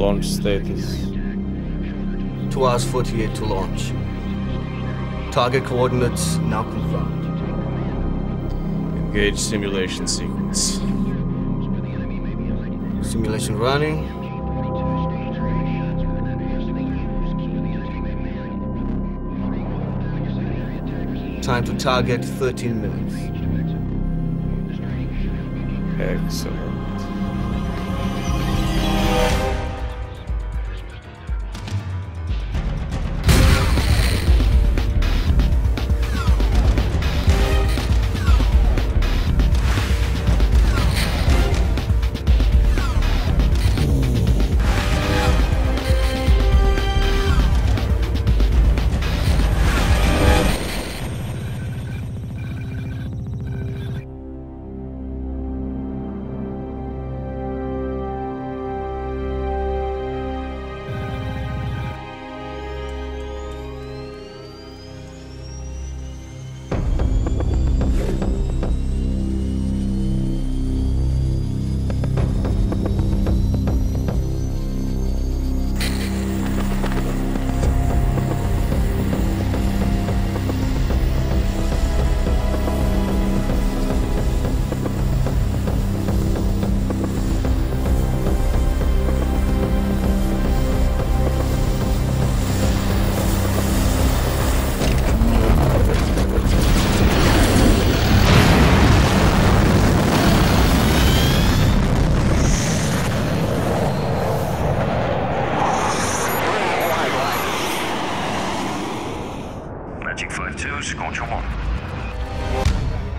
Launch status. 2 hours 48 to launch. Target coordinates now confirmed. Engage simulation sequence. Simulation running. Time to target 13 minutes. Excellent.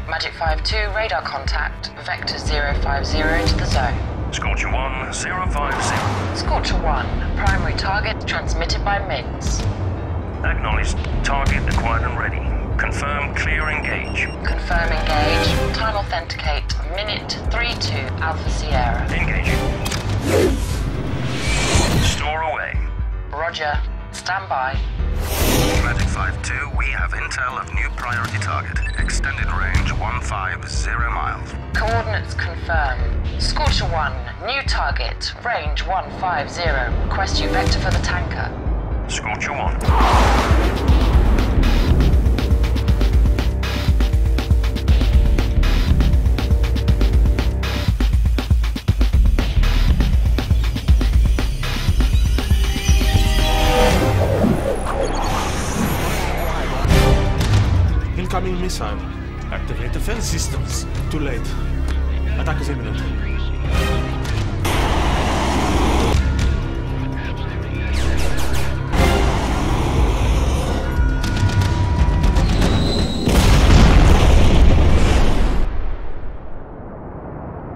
Magic 5-2, radar contact, vector 050 to the zone. Scorcher 1, 050. Scorcher 1, primary target transmitted by MIDS. Acknowledged, target acquired and ready. Confirm clear engage. Confirm engage, time authenticate, minute 32, Alpha Sierra. Engaging. Store away. Roger, stand by. Magic 5-2, we have intel of new priority target. Extended range 150 miles. Coordinates confirmed. Scorcher 1, new target, range 150. Request you vector for the tanker. Scorcher 1. Incoming missile. Activate defense systems. Too late. Attack is imminent.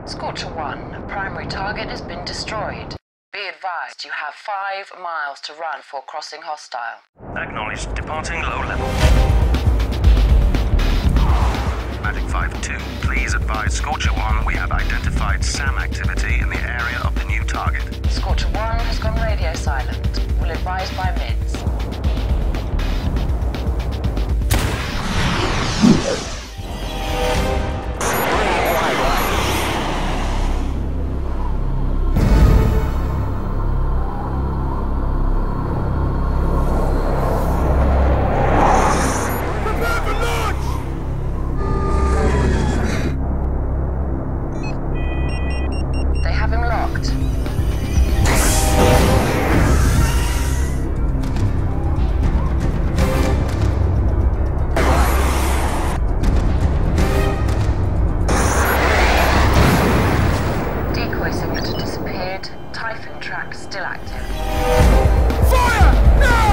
Scorcher 1, primary target has been destroyed. Be advised, you have 5 miles to run for crossing hostile. Acknowledged, departing low level. Magic 5-2, please advise Scorcher 1 we have identified SAM activity in the area of the new target. Scorcher 1 has gone radio silent. Will advise by MIDS. Still active. Fire! Now!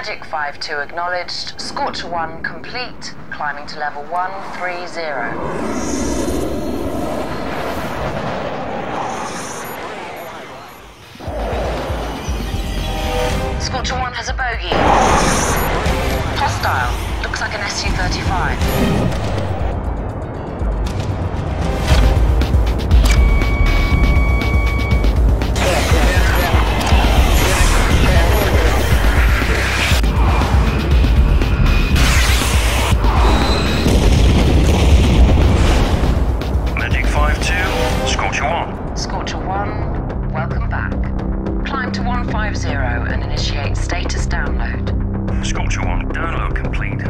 Magic 5-2 acknowledged. Scorcher 1 complete. Climbing to level 130. Scorcher 1 has a bogey. Hostile. Looks like an Su-35. Magic 5-2, Scorcher 1. Scorcher 1, welcome back. Climb to 150 and initiate status download. Scorcher 1, download complete.